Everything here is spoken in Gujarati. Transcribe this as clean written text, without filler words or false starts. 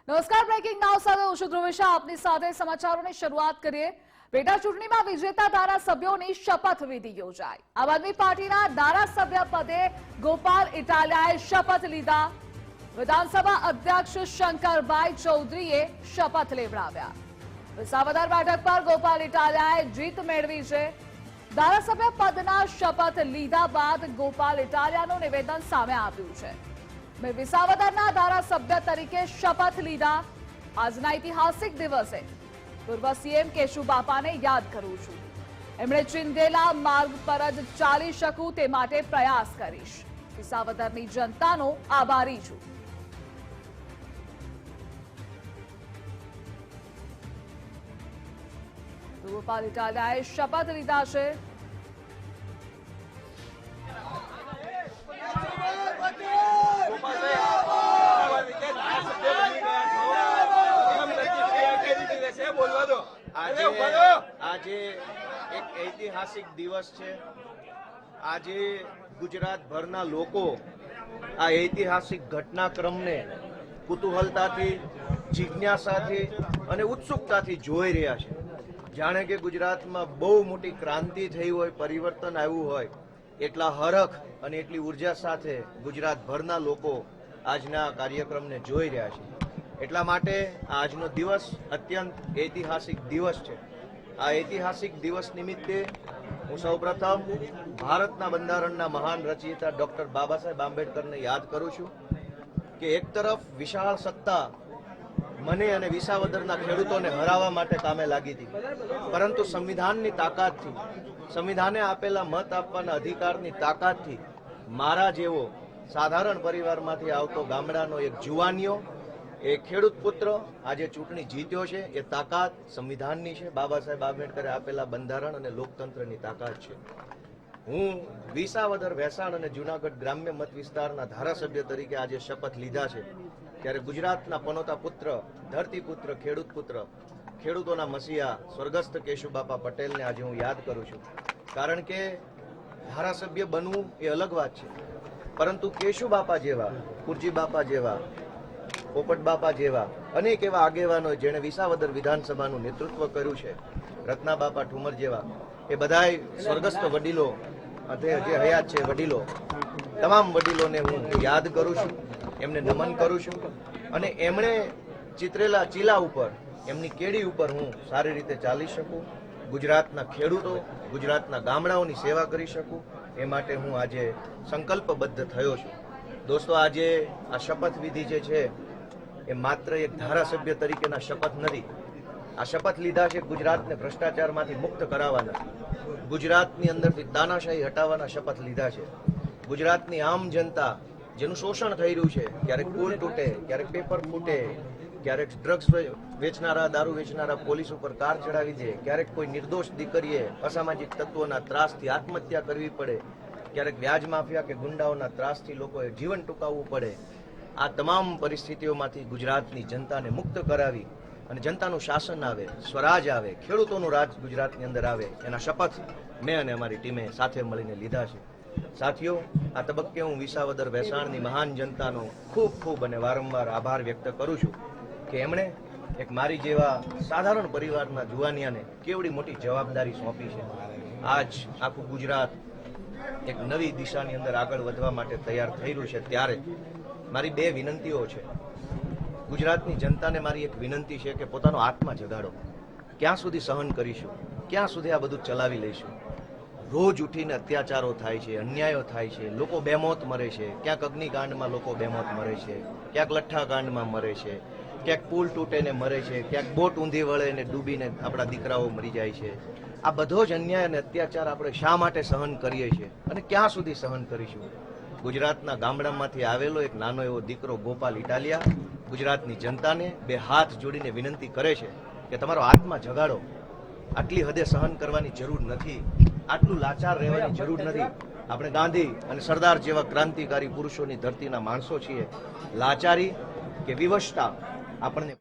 નમસ્કાર, બ્રેકિંગ નાઉ સાથે હું છું ધ્રુવિશા. આપની સાથે સમાચારોની શરૂઆત કરીએ. પેટા ચૂંટણીમાં વિજેતા ધારાસભ્યોની શપથ વિધિ યોજાઈ. આમ આદમી પાર્ટીના ધારાસભ્ય પદે ગોપાલ ઇટાલિયાએ શપથ લીધા. વિધાનસભા અધ્યક્ષ શંકરભાઈ ચૌધરીએ શપથ લેવડાવ્યા. વિસાવદર બેઠક પર ગોપાલ ઇટાલિયાએ જીત મેળવી છે. ધારાસભ્ય પદના શપથ લીધા બાદ ગોપાલ ઇટાલિયાનું નિવેદન સામે આવ્યું છે. મેં વિસાવદરના ધારાસભ્ય તરીકે શપથ લીધા. આજના ઐતિહાસિક દિવસે પૂર્વ સીએમ કેશુબાપાને યાદ કરું છું. એમણે ચિંધેલા માર્ગ પર જ ચાલી શકું તે માટે પ્રયાસ કરીશ. વિસાવદરની જનતાનો આભારી છું. ગોપાલ ઇટાલિયાએ શપથ લીધા છે. આજે એક ઐતિહાસિક દિવસ છે. આજે ગુજરાતભરના લોકો આ ઐતિહાસિક ઘટનાક્રમને કુતૂહલતાથી, જિજ્ઞાસાથી અને ઉત્સુકતાથી જોઈ રહ્યા છે. જાણે કે ગુજરાતમાં બહુ મોટી ક્રાંતિ થઈ હોય, પરિવર્તન આવ્યું હોય, એટલા હરખ અને એટલી ઉર્જા સાથે ગુજરાતભરના લોકો આજના કાર્યક્રમને જોઈ રહ્યા છે. એટલા માટે આજનો દિવસ અત્યંત ઐતિહાસિક દિવસ છે. આ ઐતિહાસિક દિવસ નિમિત્તે હું સૌપ્રથમ ભારતના બંધારણના મહાન રચયિતા ડોક્ટર બાબા સાહેબ આંબેડકરને યાદ કરું છું કે એક તરફ વિશાળ સત્તા મને અને વિસાવદરના ખેડૂતોને હરાવવા માટે કામે લાગી હતી, પરંતુ સંવિધાનની તાકાતથી, સંવિધાને આપેલા મત આપવાના અધિકારની તાકાતથી મારા જેવો સાધારણ પરિવારમાંથી આવતો ગામડાનો એક જુવાનિયો, એ ખેડૂત પુત્ર આજે ચૂંટણી જીત્યો છે. એ તાકાત સંવિધાનની છે, બાબા સાહેબ આંબેડકરે આપેલા બંધારણ અને લોકતંત્રની તાકાત છે. હું વિસાવદર, ભેસાણ અને જુનાગઢ ગ્રામ્ય મત વિસ્તારના ધારાસભ્ય તરીકે આજે શપથ લીધા છે. ત્યારે ગુજરાતના પનોતા પુત્ર, ધરતીપુત્ર, ખેડૂત પુત્ર, ખેડૂતોના મસીહા સ્વર્ગસ્થ કેશુબાપા પટેલને આજે હું યાદ કરું છું. કારણ કે ધારાસભ્ય બનવું એ અલગ વાત છે, પરંતુ કેશુબાપા જેવા, કુરજી બાપા જેવા, પોપટ બાપા જેવા અનેક એવા આગેવાનો જેણે વિસાવદર વિધાનસભાનું નેતૃત્વ કર્યું છે, રત્ના બાપા ઠુમર જેવા, એ બધાય સ્વર્ગસ્થ વડીલો, જે હયાત છે વડીલો, તમામ વડીલોને હું યાદ કરું છું, એમને નમન કરું છું. અને એમણે ચિતરેલા ચીલા ઉપર, એમની કેડી ઉપર હું સારી રીતે ચાલી શકું, ગુજરાતના ખેડૂતો, ગુજરાતના ગામડાઓની સેવા કરી શકું, એ માટે હું આજે સંકલ્પબદ્ધ થયો છું. દોસ્તો, આજે આ શપથ વિધિ જે છે એ માત્ર એક ધારાસભ્ય તરીકેના શપથ નથી. આ શપથ લીધા છે ગુજરાતને ભ્રષ્ટાચારમાંથી મુક્ત કરાવવાના, ગુજરાતની અંદરથી તાનાશાહી હટાવવાના શપથ લીધા છે. ગુજરાતની આમ જનતા જેનું શોષણ થઈ રહ્યું છે, ક્યારેક પુલ તૂટે, ક્યારેક પેપર ફૂટે, ક્યારેક ડ્રગ્સ વેચનારા, દારૂ વેચનારા પોલીસ ઉપર કાર ચડાવી દે, ક્યારેક કોઈ નિર્દોષ દીકરીએ અસામાજિક તત્વોના ત્રાસથી આત્મહત્યા કરવી પડે, ક્યારેક વ્યાજ માફિયા કે ગુંડાઓના ત્રાસથી લોકોએ જીવન ટૂંકાવવું પડે. આ તમામ પરિસ્થિતિઓમાંથી ગુજરાતની જનતાને મુક્ત કરાવી અને જનતાનું શાસન આવે, સ્વરાજ આવે, ખેડૂતોનું રાજ ગુજરાતની અંદર આવે, એના શપથ મેં અને અમારી ટીમે સાથે મળીને લીધા છે. સાથીઓ, આ તબક્કે હું વિસાવદર ભેસાણની મહાન જનતાનો ખૂબ ખૂબ અને વારંવાર આભાર વ્યક્ત કરું છું કે એમણે એક મારી જેવા સાધારણ પરિવારના જુવાનિયાને કેવડી મોટી જવાબદારી સોંપી છે. આજ આખું ગુજરાત એક નવી દિશાની અંદર આગળ વધવા માટે તૈયાર થઈ રહ્યું છે. ત્યારે મારી બે વિનંતીઓ છે. ગુજરાતની જનતાને મારી એક વિનંતી છે કે પોતાનો આત્મા જગાડો. ક્યાં સુધી સહન કરીશું? ક્યાં સુધી આ બધું ચલાવી લઈશું? રોજ ઉઠીને અત્યાચારો થાય છે, અન્યાયો થાય છે, લોકો બેમોત મરે છે. ક્યાંક અગ્નિકાંડમાં લોકો બેમોત મરે છે, ક્યાંક લઠ્ઠાકાંડમાં મરે છે, ક્યાંક પુલ તૂટેને મરે છે, ક્યાંક બોટ ઊંધી વળે ને ડૂબીને આપણા દીકરાઓ મરી જાય છે. આ બધો જ અન્યાય અને અત્યાચાર આપણે શા માટે સહન કરીએ છીએ અને ક્યાં સુધી સહન કરીશું? ગુજરાતના ગામડામાંથી આવેલો એક નાનો એવો દીકરો ગોપાલ ઇટાલિયા ગુજરાતની જનતાને બે હાથ જોડીને વિનંતી કરે છે કે તમારો આત્મા જગાડો. આટલી હદે સહન કરવાની જરૂર નથી, આટલું લાચાર રહેવાની જરૂર નથી. આપણે ગાંધી અને સરદાર જેવા ક્રાંતિકારી પુરુષોની ધરતીના માણસો છીએ. લાચારી કે વિવશતા આપણને